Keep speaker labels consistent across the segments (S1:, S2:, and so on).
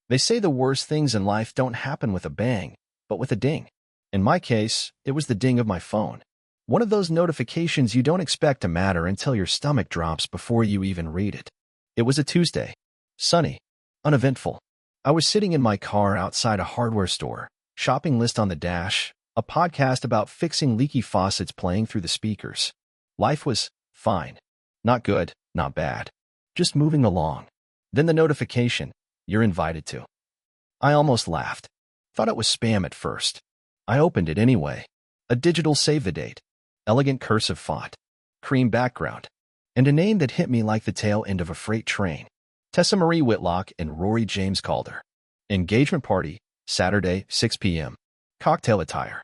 S1: They say the worst things in life don't happen with a bang, but with a ding. In my case, it was the ding of my phone. One of those notifications you don't expect to matter until your stomach drops before you even read it. It was a Tuesday. Sunny. Uneventful. I was sitting in my car outside a hardware store, shopping list on the dash, a podcast about fixing leaky faucets playing through the speakers. Life was fine. Not good, not bad. Just moving along. Then the notification, "You're invited to." I almost laughed. Thought it was spam at first. I opened it anyway. A digital save the date. Elegant cursive font. Cream background. And a name that hit me like the tail end of a freight train. Tessa Marie Whitlock and Rory James Calder. Engagement party, Saturday, 6 p.m. Cocktail attire.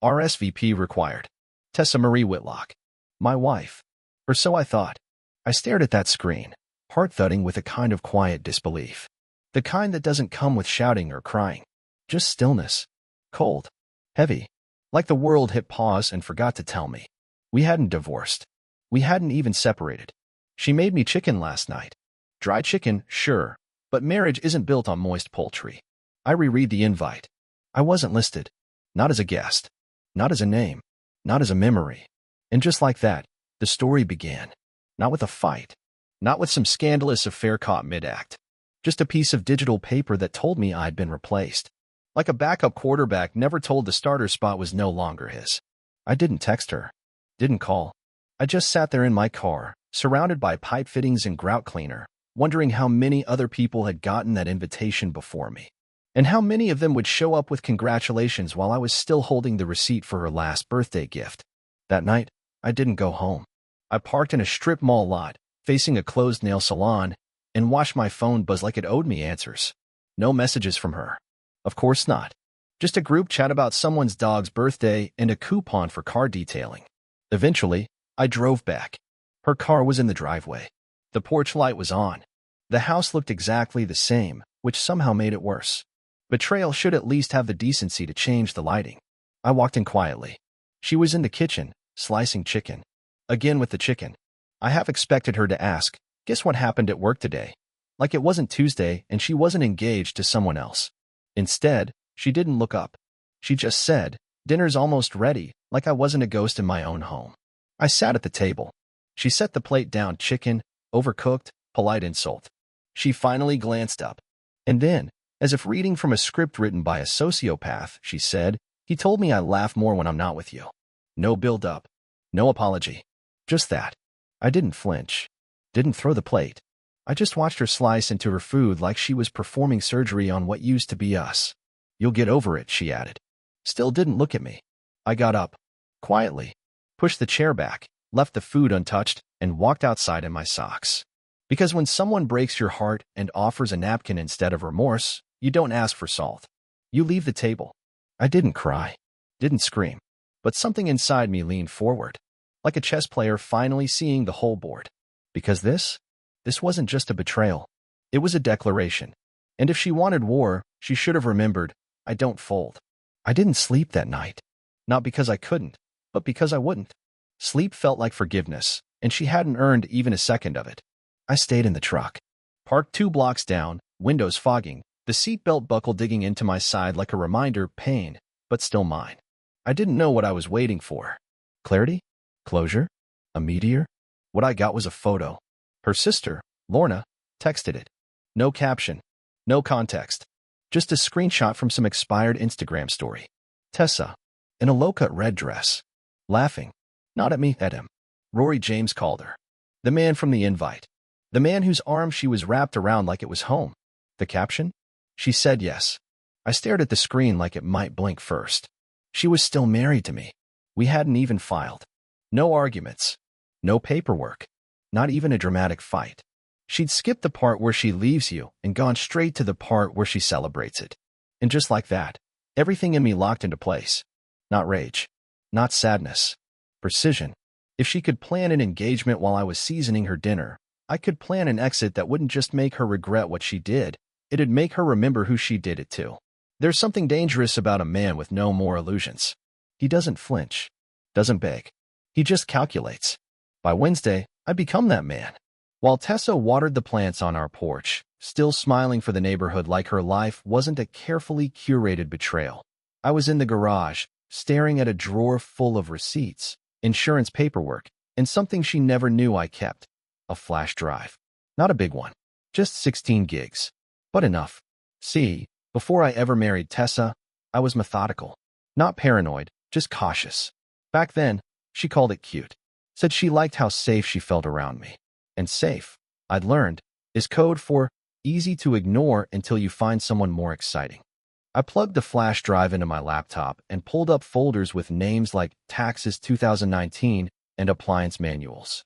S1: RSVP required. Tessa Marie Whitlock. My wife. Or so I thought. I stared at that screen, heart thudding with a kind of quiet disbelief. The kind that doesn't come with shouting or crying. Just stillness. Cold. Heavy. Like the world hit pause and forgot to tell me. We hadn't divorced. We hadn't even separated. She made me chicken last night. Dry chicken, sure, but marriage isn't built on moist poultry. I reread the invite. I wasn't listed. Not as a guest. Not as a name. Not as a memory. And just like that, the story began. Not with a fight. Not with some scandalous affair caught mid-act. Just a piece of digital paper that told me I'd been replaced. Like a backup quarterback never told the starter spot was no longer his. I didn't text her. Didn't call. I just sat there in my car, surrounded by pipe fittings and grout cleaner, wondering how many other people had gotten that invitation before me. And how many of them would show up with congratulations while I was still holding the receipt for her last birthday gift. That night, I didn't go home. I parked in a strip mall lot, facing a closed nail salon, and watched my phone buzz like it owed me answers. No messages from her. Of course not. Just a group chat about someone's dog's birthday and a coupon for car detailing. Eventually, I drove back. Her car was in the driveway. The porch light was on. The house looked exactly the same, which somehow made it worse. Betrayal should at least have the decency to change the lighting. I walked in quietly. She was in the kitchen, slicing chicken. Again with the chicken. I half expected her to ask, "Guess what happened at work today?" Like it wasn't Tuesday and she wasn't engaged to someone else. Instead, she didn't look up. She just said, "Dinner's almost ready," like I wasn't a ghost in my own home. I sat at the table. She set the plate down, chicken, overcooked, polite insult. She finally glanced up. And then, as if reading from a script written by a sociopath, she said, "He told me I laugh more when I'm not with you." No build-up. No apology. Just that. I didn't flinch. Didn't throw the plate. I just watched her slice into her food like she was performing surgery on what used to be us. "You'll get over it," she added. Still didn't look at me. I got up. Quietly. Pushed the chair back, left the food untouched, and walked outside in my socks. Because when someone breaks your heart and offers a napkin instead of remorse, you don't ask for salt. You leave the table. I didn't cry. Didn't scream. But something inside me leaned forward. Like a chess player finally seeing the whole board. Because this wasn't just a betrayal. It was a declaration. And if she wanted war, she should have remembered, I don't fold. I didn't sleep that night. Not because I couldn't, but because I wouldn't. Sleep felt like forgiveness, and she hadn't earned even a second of it. I stayed in the truck. Parked 2 blocks down, windows fogging, the seatbelt buckle digging into my side like a reminder, pain, but still mine. I didn't know what I was waiting for. Clarity? Closure? A meteor? What I got was a photo. Her sister, Lorna, texted it. No caption. No context. Just a screenshot from some expired Instagram story. Tessa, in a low-cut red dress. Laughing. Not at me, at him. Rory James Calder. The man from the invite. The man whose arm she was wrapped around like it was home. The caption? She said yes. I stared at the screen like it might blink first. She was still married to me. We hadn't even filed. No arguments. No paperwork. Not even a dramatic fight. She'd skipped the part where she leaves you and gone straight to the part where she celebrates it. And just like that, everything in me locked into place. Not rage. Not sadness. Precision. If she could plan an engagement while I was seasoning her dinner, I could plan an exit that wouldn't just make her regret what she did, it'd make her remember who she did it to. There's something dangerous about a man with no more illusions. He doesn't flinch. Doesn't beg. He just calculates. By Wednesday, I'd become that man. While Tessa watered the plants on our porch, still smiling for the neighborhood like her life wasn't a carefully curated betrayal. I was in the garage, staring at a drawer full of receipts, insurance paperwork, and something she never knew I kept. A flash drive. Not a big one. Just 16 gigs. But enough. See, before I ever married Tessa, I was methodical. Not paranoid, just cautious. Back then, she called it cute. Said she liked how safe she felt around me. And safe, I'd learned, is code for easy to ignore until you find someone more exciting. I plugged the flash drive into my laptop and pulled up folders with names like Taxes 2019 and Appliance Manuals.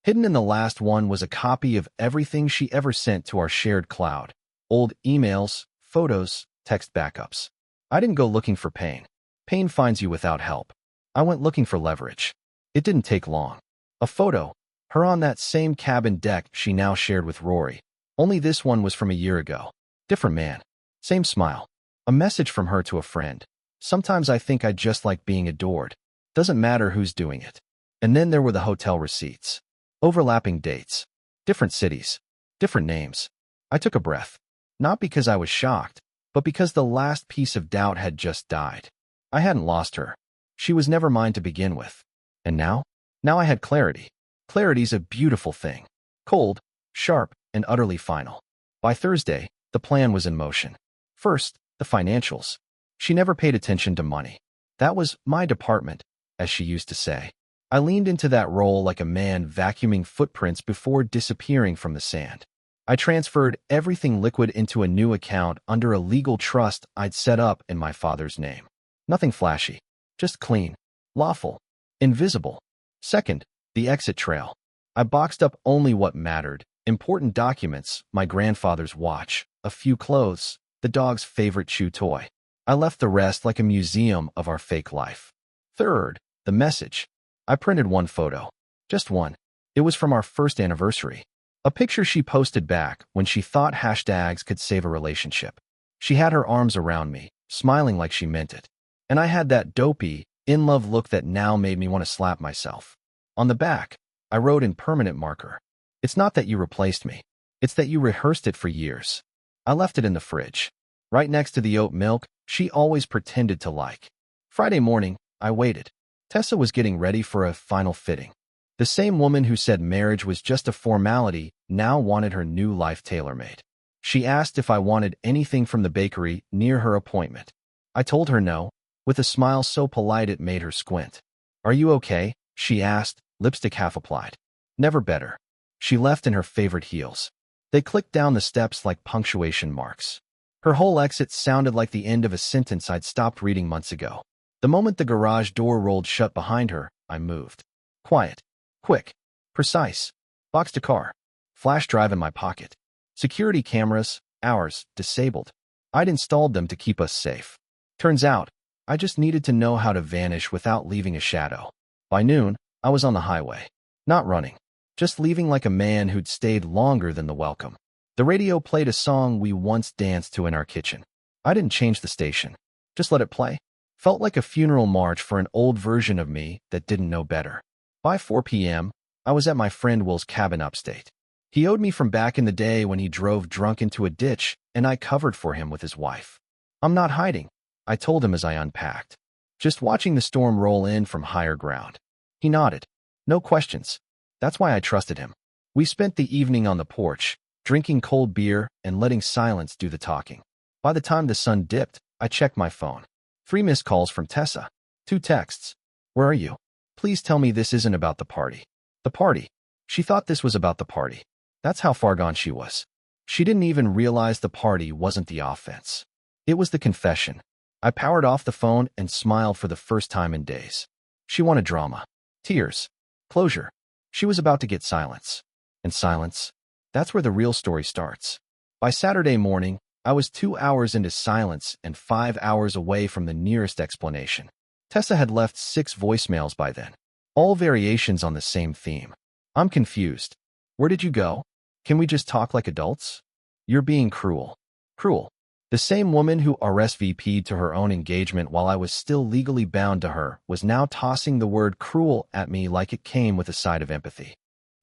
S1: Hidden in the last one was a copy of everything she ever sent to our shared cloud. Old emails, photos, text backups. I didn't go looking for pain. Pain finds you without help. I went looking for leverage. It didn't take long. A photo, her on that same cabin deck she now shared with Rory. Only this one was from a year ago. Different man. Same smile. A message from her to a friend. Sometimes I think I just like being adored. Doesn't matter who's doing it. And then there were the hotel receipts. Overlapping dates. Different cities. Different names. I took a breath. Not because I was shocked, but because the last piece of doubt had just died. I hadn't lost her. She was never mine to begin with. And now? Now I had clarity. Clarity's a beautiful thing. Cold, sharp, and utterly final. By Thursday, the plan was in motion. First, the financials. She never paid attention to money. That was my department, as she used to say. I leaned into that role like a man vacuuming footprints before disappearing from the sand. I transferred everything liquid into a new account under a legal trust I'd set up in my father's name. Nothing flashy, just clean, lawful, invisible. Second, the exit trail. I boxed up only what mattered, important documents, my grandfather's watch, a few clothes, the dog's favorite chew toy. I left the rest like a museum of our fake life. Third, the message. I printed one photo. Just one. It was from our first anniversary. A picture she posted back when she thought hashtags could save a relationship. She had her arms around me, smiling like she meant it. And I had that dopey, in-love look that now made me want to slap myself. On the back, I wrote in permanent marker. It's not that you replaced me. It's that you rehearsed it for years. I left it in the fridge. Right next to the oat milk she always pretended to like. Friday morning, I waited. Tessa was getting ready for a final fitting. The same woman who said marriage was just a formality now wanted her new life tailor-made. She asked if I wanted anything from the bakery near her appointment. I told her no, with a smile so polite it made her squint. Are you okay? She asked, lipstick half applied. Never better. She left in her favorite heels. They clicked down the steps like punctuation marks. Her whole exit sounded like the end of a sentence I'd stopped reading months ago. The moment the garage door rolled shut behind her, I moved. Quiet. Quick. Precise. Boxed a car. Flash drive in my pocket. Security cameras, ours, disabled. I'd installed them to keep us safe. Turns out, I just needed to know how to vanish without leaving a shadow. By noon, I was on the highway. Not running. Just leaving like a man who'd stayed longer than the welcome. The radio played a song we once danced to in our kitchen. I didn't change the station. Just let it play. Felt like a funeral march for an old version of me that didn't know better. By 4 p.m., I was at my friend Will's cabin upstate. He owed me from back in the day when he drove drunk into a ditch and I covered for him with his wife. I'm not hiding, I told him as I unpacked. Just watching the storm roll in from higher ground. He nodded. No questions. That's why I trusted him. We spent the evening on the porch, drinking cold beer and letting silence do the talking. By the time the sun dipped, I checked my phone. 3 missed calls from Tessa. 2 texts. Where are you? Please tell me this isn't about the party. The party. She thought this was about the party. That's how far gone she was. She didn't even realize the party wasn't the offense. It was the confession. I powered off the phone and smiled for the first time in days. She wanted drama. Tears. Closure. She was about to get silence. And silence. That's where the real story starts. By Saturday morning, I was 2 hours into silence and 5 hours away from the nearest explanation. Tessa had left 6 voicemails by then, all variations on the same theme. I'm confused. Where did you go? Can we just talk like adults? You're being cruel. Cruel. The same woman who RSVP'd to her own engagement while I was still legally bound to her was now tossing the word cruel at me like it came with a side of empathy.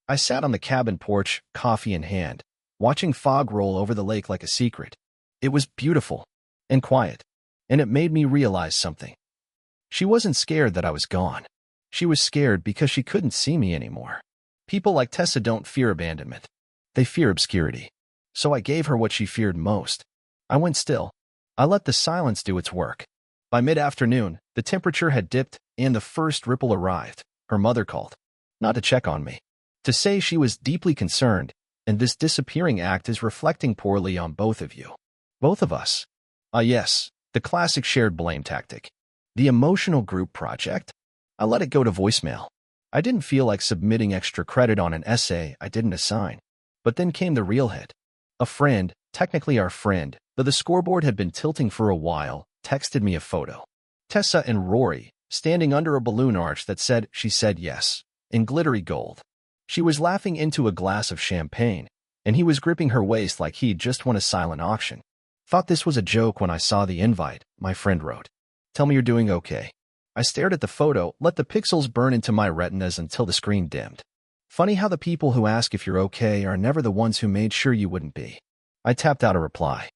S1: I sat on the cabin porch, coffee in hand, watching fog roll over the lake like a secret. It was beautiful and quiet, and it made me realize something. She wasn't scared that I was gone. She was scared because she couldn't see me anymore. People like Tessa don't fear abandonment. They fear obscurity. So I gave her what she feared most. I went still. I let the silence do its work. By mid-afternoon, the temperature had dipped and the first ripple arrived. Her mother called. Not to check on me. To say she was deeply concerned, and this disappearing act is reflecting poorly on both of you. Both of us. Yes, the classic shared blame tactic. The emotional group project. I let it go to voicemail. I didn't feel like submitting extra credit on an essay I didn't assign. But then came the real hit. A friend, technically our friend, though the scoreboard had been tilting for a while, texted me a photo. Tessa and Rory, standing under a balloon arch that said she said yes, in glittery gold. She was laughing into a glass of champagne, and he was gripping her waist like he'd just won a silent auction. Thought this was a joke when I saw the invite, my friend wrote. Tell me you're doing okay. I stared at the photo, let the pixels burn into my retinas until the screen dimmed. Funny how the people who ask if you're okay are never the ones who made sure you wouldn't be. I tapped out a reply.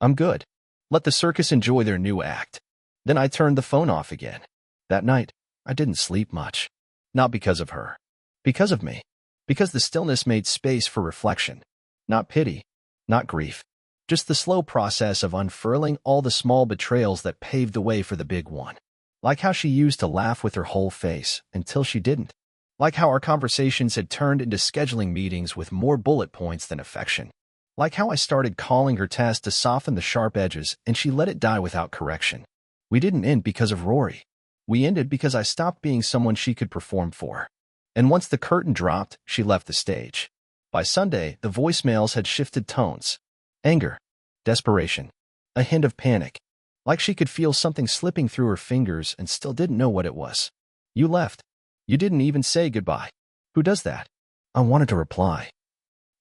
S1: I'm good. Let the circus enjoy their new act. Then I turned the phone off again. That night, I didn't sleep much. Not because of her. Because of me. Because the stillness made space for reflection. Not pity. Not grief. Just the slow process of unfurling all the small betrayals that paved the way for the big one. Like how she used to laugh with her whole face until she didn't. Like how our conversations had turned into scheduling meetings with more bullet points than affection. Like how I started calling her Tess to soften the sharp edges and she let it die without correction. We didn't end because of Rory. We ended because I stopped being someone she could perform for. And once the curtain dropped, she left the stage. By Sunday, the voicemails had shifted tones. Anger. Desperation. A hint of panic. Like she could feel something slipping through her fingers and still didn't know what it was. You left. You didn't even say goodbye. Who does that? I wanted to reply.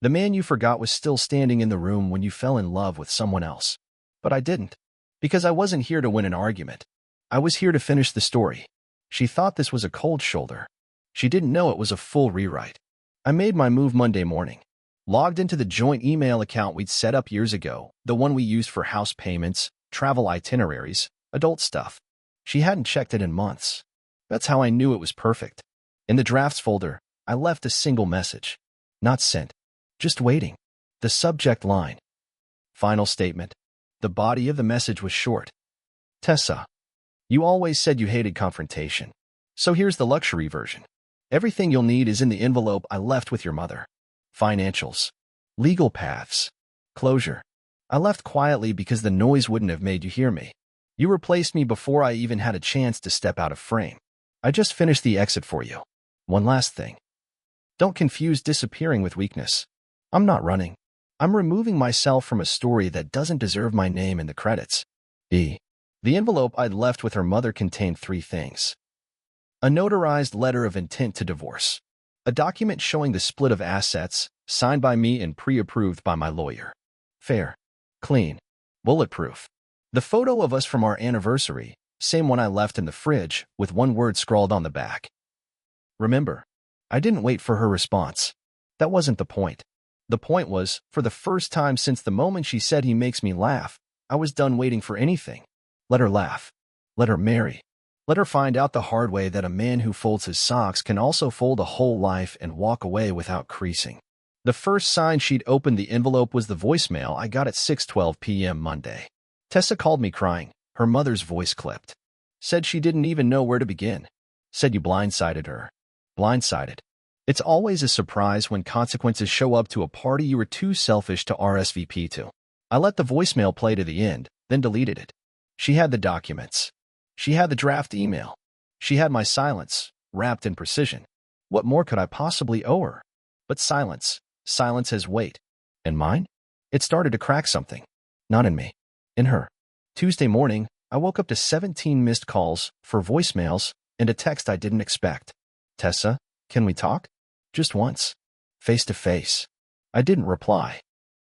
S1: The man you forgot was still standing in the room when you fell in love with someone else. But I didn't. Because I wasn't here to win an argument. I was here to finish the story. She thought this was a cold shoulder. She didn't know it was a full rewrite. I made my move Monday morning. Logged into the joint email account we'd set up years ago, the one we used for house payments, travel itineraries, adult stuff. She hadn't checked it in months. That's how I knew it was perfect. In the drafts folder, I left a single message. Not sent. Just waiting. The subject line. Final statement. The body of the message was short. Tessa, you always said you hated confrontation. So here's the luxury version. Everything you'll need is in the envelope I left with your mother. Financials. Legal paths. Closure. I left quietly because the noise wouldn't have made you hear me. You replaced me before I even had a chance to step out of frame. I just finished the exit for you. One last thing. Don't confuse disappearing with weakness. I'm not running. I'm removing myself from a story that doesn't deserve my name in the credits. B. The envelope I'd left with her mother contained 3 things. A notarized letter of intent to divorce. A document showing the split of assets, signed by me and pre-approved by my lawyer. Fair. Clean. Bulletproof. The photo of us from our anniversary, same one I left in the fridge, with one word scrawled on the back. Remember, I didn't wait for her response. That wasn't the point. The point was, for the first time since the moment she said he makes me laugh, I was done waiting for anything. Let her laugh. Let her marry. Let her find out the hard way that a man who folds his socks can also fold a whole life and walk away without creasing. The first sign she'd opened the envelope was the voicemail I got at 6:12 p.m. Monday. Tessa called me crying, her mother's voice clipped. Said she didn't even know where to begin. Said you blindsided her. Blindsided. It's always a surprise when consequences show up to a party you were too selfish to RSVP to. I let the voicemail play to the end, then deleted it. She had the documents. She had the draft email. She had my silence, wrapped in precision. What more could I possibly owe her? But silence. Silence has weight. And mine? It started to crack something. Not in me. In her. Tuesday morning, I woke up to 17 missed calls, 4 voicemails, and a text I didn't expect. Tessa, can we talk? Just once. Face to face. I didn't reply.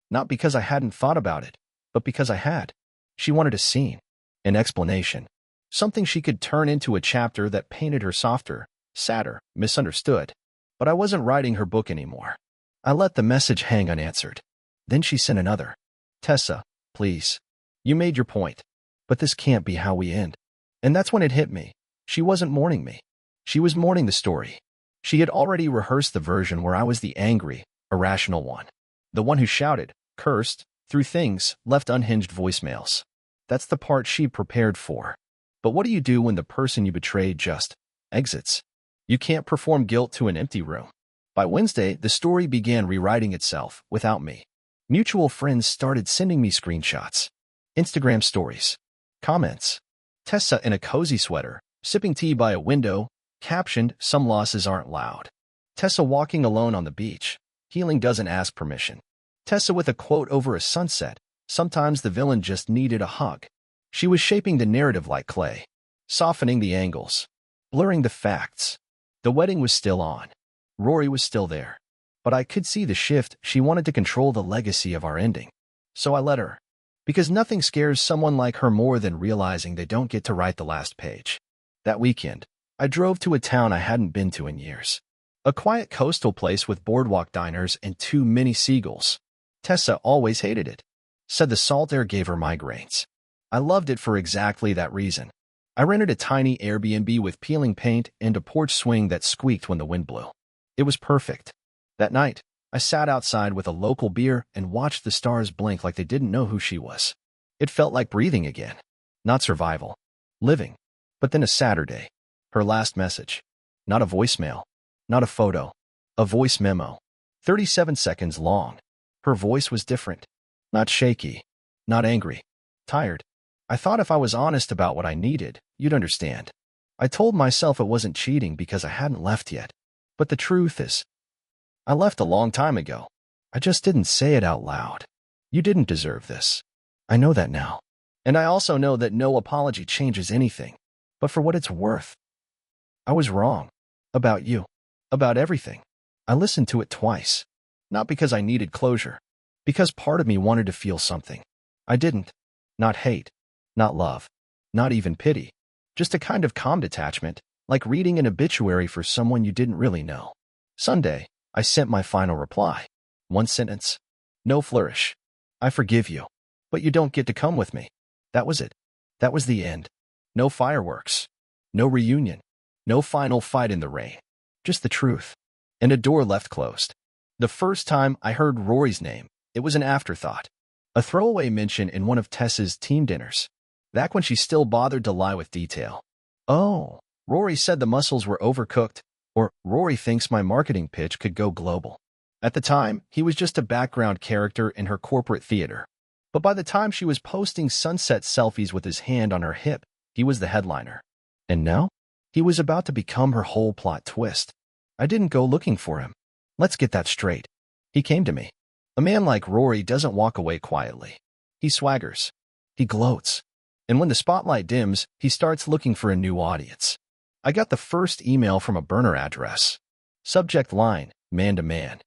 S1: Not because I hadn't thought about it, but because I had. She wanted a scene. An explanation. Something she could turn into a chapter that painted her softer, sadder, misunderstood. But I wasn't writing her book anymore. I let the message hang unanswered. Then she sent another. Tessa, please. You made your point. But this can't be how we end. And that's when it hit me. She wasn't mourning me. She was mourning the story. She had already rehearsed the version where I was the angry, irrational one. The one who shouted, cursed, threw things, left unhinged voicemails. That's the part she prepared for. But what do you do when the person you betrayed just exits? You can't perform guilt to an empty room. By Wednesday, the story began rewriting itself without me. Mutual friends started sending me screenshots, Instagram stories, comments. Tessa in a cozy sweater, sipping tea by a window, captioned, "Some losses aren't loud." Tessa walking alone on the beach. Healing doesn't ask permission. Tessa with a quote over a sunset. Sometimes the villain just needed a hug. She was shaping the narrative like clay, softening the angles, blurring the facts. The wedding was still on. Rory was still there. But I could see the shift. She wanted to control the legacy of our ending. So I let her. Because nothing scares someone like her more than realizing they don't get to write the last page. That weekend, I drove to a town I hadn't been to in years. A quiet coastal place with boardwalk diners and 2 mini seagulls. Tessa always hated it. Said the salt air gave her migraines. I loved it for exactly that reason. I rented a tiny Airbnb with peeling paint and a porch swing that squeaked when the wind blew. It was perfect. That night, I sat outside with a local beer and watched the stars blink like they didn't know who she was. It felt like breathing again. Not survival. Living. But then a Saturday. Her last message. Not a voicemail. Not a photo. A voice memo. 37 seconds long. Her voice was different. Not shaky. Not angry. Tired. I thought if I was honest about what I needed, you'd understand. I told myself it wasn't cheating because I hadn't left yet. But the truth is, I left a long time ago. I just didn't say it out loud. You didn't deserve this. I know that now. And I also know that no apology changes anything. But for what it's worth, I was wrong. About you. About everything. I listened to it twice. Not because I needed closure. Because part of me wanted to feel something. I didn't. Not hate. Not love. Not even pity. Just a kind of calm detachment, like reading an obituary for someone you didn't really know. Sunday, I sent my final reply. 1 sentence. No flourish. I forgive you. But you don't get to come with me. That was it. That was the end. No fireworks. No reunion. No final fight in the rain. Just the truth. And a door left closed. The first time I heard Rory's name, it was an afterthought. A throwaway mention in one of Tessa's team dinners. Back when she still bothered to lie with detail. Oh, Rory said the mussels were overcooked. Or, Rory thinks my marketing pitch could go global. At the time, he was just a background character in her corporate theater. But by the time she was posting sunset selfies with his hand on her hip, he was the headliner. And now, he was about to become her whole plot twist. I didn't go looking for him. Let's get that straight. He came to me. A man like Rory doesn't walk away quietly. He swaggers. He gloats. And when the spotlight dims, he starts looking for a new audience. I got the first email from a burner address. Subject line, man to man.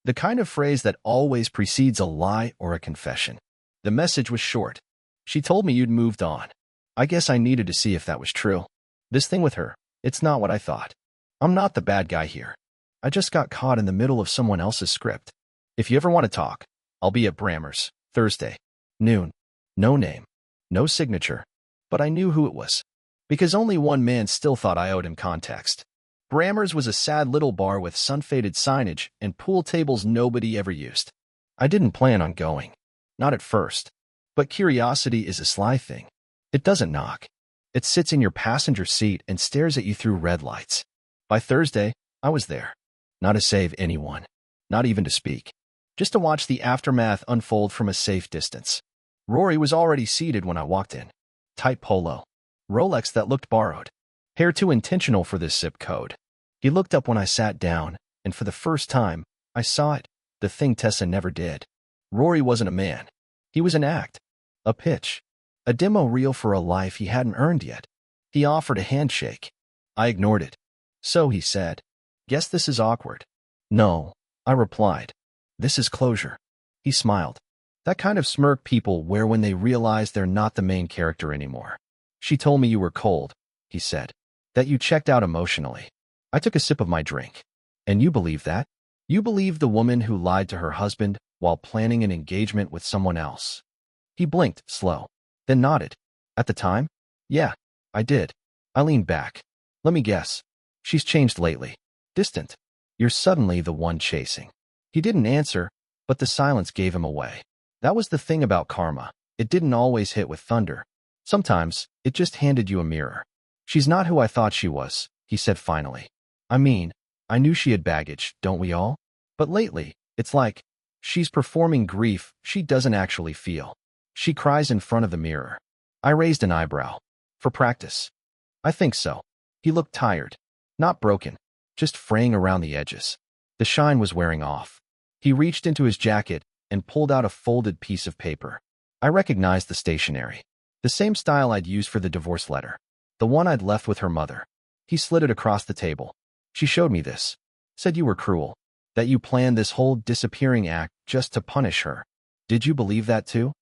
S1: The kind of phrase that always precedes a lie or a confession. The message was short. She told me you'd moved on. I guess I needed to see if that was true. This thing with her, it's not what I thought. I'm not the bad guy here. I just got caught in the middle of someone else's script. If you ever want to talk, I'll be at Brammer's, Thursday, noon. No name. No signature. But I knew who it was. Because only one man still thought I owed him context. Brammer's was a sad little bar with sun-faded signage and pool tables nobody ever used. I didn't plan on going. Not at first. But curiosity is a sly thing. It doesn't knock. It sits in your passenger seat and stares at you through red lights. By Thursday, I was there. Not to save anyone. Not even to speak. Just to watch the aftermath unfold from a safe distance. Rory was already seated when I walked in. Tight polo. Rolex that looked borrowed. Hair too intentional for this zip code. He looked up when I sat down, and for the first time, I saw it, the thing Tessa never did. Rory wasn't a man. He was an act. A pitch. A demo reel for a life he hadn't earned yet. He offered a handshake. I ignored it. So he said, "Guess this is awkward." "No," I replied. "This is closure." He smiled. That kind of smirk people wear when they realize they're not the main character anymore. "She told me you were cold," he said. "That you checked out emotionally." I took a sip of my drink. "And you believe that? You believe the woman who lied to her husband, while planning an engagement with someone else. He blinked, slow, then nodded. At the time? Yeah, I did. I leaned back. Let me guess. She's changed lately. Distant. You're suddenly the one chasing. He didn't answer, but the silence gave him away. That was the thing about karma. It didn't always hit with thunder. Sometimes, it just handed you a mirror. She's not who I thought she was, he said finally. I mean, I knew she had baggage, don't we all? But lately, it's like, she's performing grief she doesn't actually feel. She cries in front of the mirror. I raised an eyebrow. For practice. I think so. He looked tired. Not broken. Just fraying around the edges. The shine was wearing off. He reached into his jacket and pulled out a folded piece of paper. I recognized the stationery. The same style I'd used for the divorce letter. The one I'd left with her mother. He slid it across the table. She showed me this. Said you were cruel. That you planned this whole disappearing act just to punish her. Did you believe that too?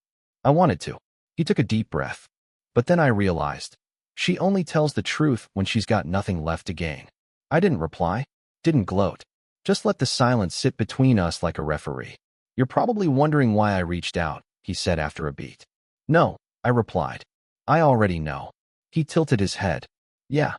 S1: I wanted to. He took a deep breath. But then I realized. She only tells the truth when she's got nothing left to gain. I didn't reply. Didn't gloat. Just let the silence sit between us like a referee. You're probably wondering why I reached out, he said after a beat. No, I replied. I already know. He tilted his head. Yeah.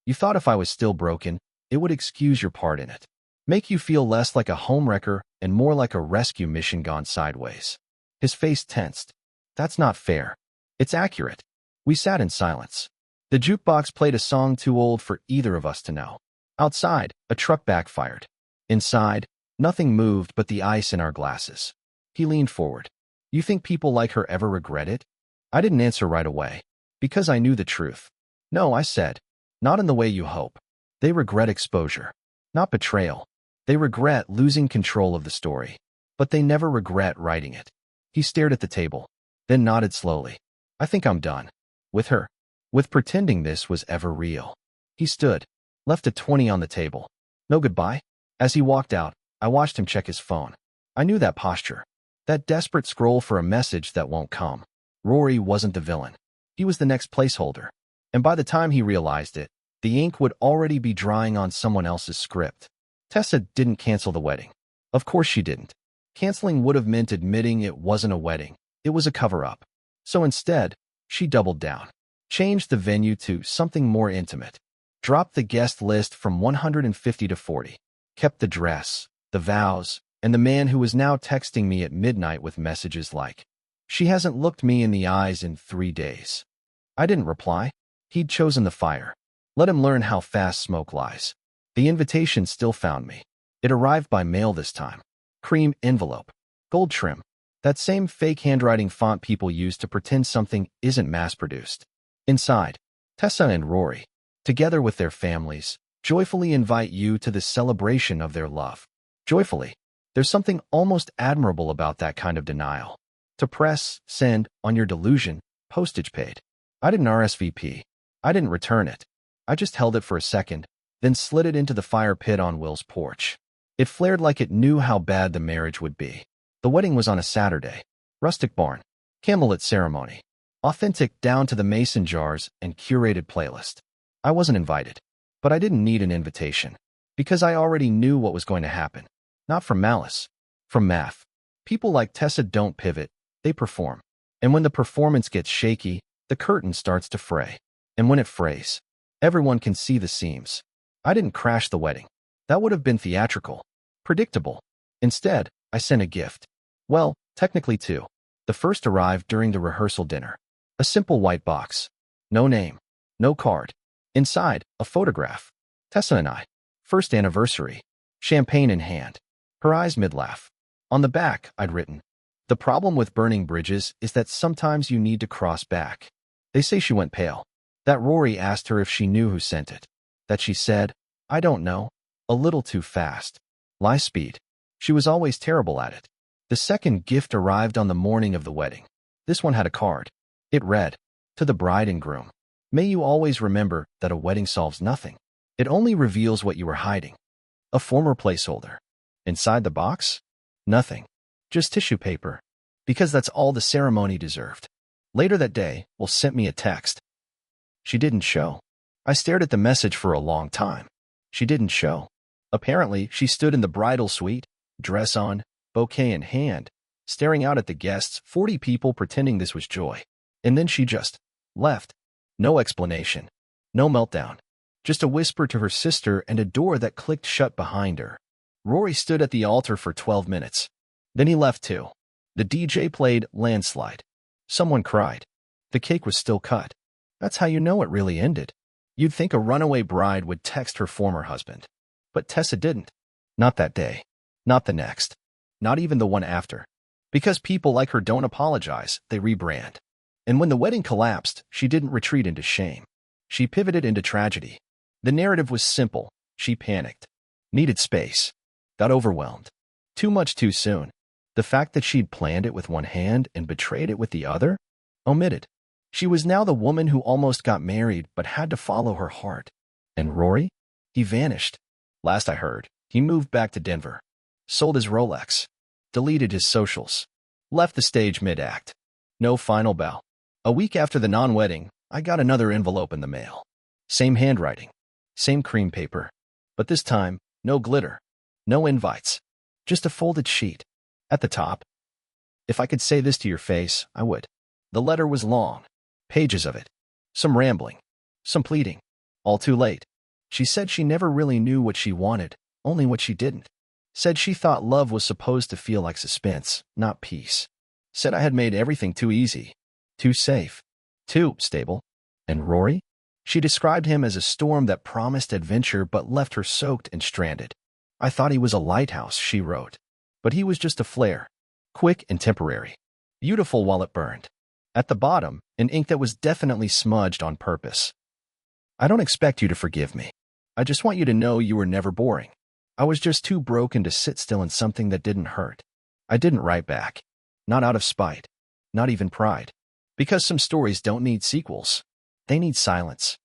S1: You thought if I was still broken, it would excuse your part in it. Make you feel less like a homewrecker and more like a rescue mission gone sideways. His face tensed. That's not fair. It's accurate. We sat in silence. The jukebox played a song too old for either of us to know. Outside, a truck backfired. Inside, nothing moved but the ice in our glasses. He leaned forward. You think people like her ever regret it? I didn't answer right away. Because I knew the truth. No, I said. Not in the way you hope. They regret exposure. Not betrayal. They regret losing control of the story. But they never regret writing it. He stared at the table, then nodded slowly. I think I'm done. With her. With pretending this was ever real. He stood, left a 20 on the table. No goodbye? As he walked out, I watched him check his phone. I knew that posture. That desperate scroll for a message that won't come. Rory wasn't the villain. He was the next placeholder. And by the time he realized it, the ink would already be drying on someone else's script. Tessa didn't cancel the wedding. Of course she didn't. Canceling would have meant admitting it wasn't a wedding. It was a cover-up. So instead, she doubled down. Changed the venue to something more intimate. Dropped the guest list from 150 to 40. Kept the dress, the vows, and the man who was now texting me at midnight with messages like, "She hasn't looked me in the eyes in 3 days." I didn't reply. He'd chosen the fire. Let him learn how fast smoke lies. The invitation still found me. It arrived by mail this time. Cream envelope. Gold trim. That same fake handwriting font people use to pretend something isn't mass-produced. Inside, Tessa and Rory, together with their families, joyfully invite you to the celebration of their love. Joyfully. There's something almost admirable about that kind of denial. To press send on your delusion, postage paid. I didn't RSVP. I didn't return it. I just held it for a second, then slid it into the fire pit on Will's porch. It flared like it knew how bad the marriage would be. The wedding was on a Saturday. Rustic barn. Candlelit ceremony. Authentic down to the mason jars and curated playlist. I wasn't invited. But I didn't need an invitation. Because I already knew what was going to happen. Not from malice. From math. People like Tessa don't pivot. They perform. And when the performance gets shaky, the curtain starts to fray. And when it frays, everyone can see the seams. I didn't crash the wedding. That would have been theatrical. Predictable. Instead, I sent a gift. Well, technically two. The first arrived during the rehearsal dinner. A simple white box. No name. No card. Inside, a photograph. Tessa and I. First anniversary. Champagne in hand. Her eyes mid-laugh. On the back, I'd written, "The problem with burning bridges is that sometimes you need to cross back." They say she went pale. That Rory asked her if she knew who sent it. That she said, "I don't know." A little too fast. Lie speed. She was always terrible at it. The second gift arrived on the morning of the wedding. This one had a card. It read, "To the bride and groom. May you always remember that a wedding solves nothing. It only reveals what you were hiding." A former placeholder. Inside the box? Nothing. Just tissue paper. Because that's all the ceremony deserved. Later that day, Will sent me a text. She didn't show. I stared at the message for a long time. She didn't show. Apparently, she stood in the bridal suite, dress on, bouquet in hand, staring out at the guests, 40 people pretending this was joy. And then she just left. No explanation. No meltdown. Just a whisper to her sister and a door that clicked shut behind her. Rory stood at the altar for 12 minutes. Then he left too. The DJ played Landslide. Someone cried. The cake was still cut. That's how you know it really ended. You'd think a runaway bride would text her former husband. But Tessa didn't. Not that day. Not the next. Not even the one after. Because people like her don't apologize, they rebrand. And when the wedding collapsed, she didn't retreat into shame. She pivoted into tragedy. The narrative was simple. She panicked. Needed space. Got overwhelmed. Too much too soon. The fact that she'd planned it with one hand and betrayed it with the other? Omitted. She was now the woman who almost got married but had to follow her heart. And Rory? He vanished. Last I heard, he moved back to Denver. Sold his Rolex. Deleted his socials. Left the stage mid-act. No final bow. A week after the non-wedding, I got another envelope in the mail. Same handwriting. Same cream paper. But this time, no glitter. No invites. Just a folded sheet. At the top. If I could say this to your face, I would. The letter was long. Pages of it. Some rambling. Some pleading. All too late. She said she never really knew what she wanted, only what she didn't. Said she thought love was supposed to feel like suspense, not peace. Said I had made everything too easy. Too safe. Too stable. And Rory? She described him as a storm that promised adventure but left her soaked and stranded. I thought he was a lighthouse, she wrote. But he was just a flare. Quick and temporary. Beautiful while it burned. At the bottom, in ink that was definitely smudged on purpose. I don't expect you to forgive me. I just want you to know you were never boring. I was just too broken to sit still in something that didn't hurt. I didn't write back. Not out of spite. Not even pride. Because some stories don't need sequels. They need silence.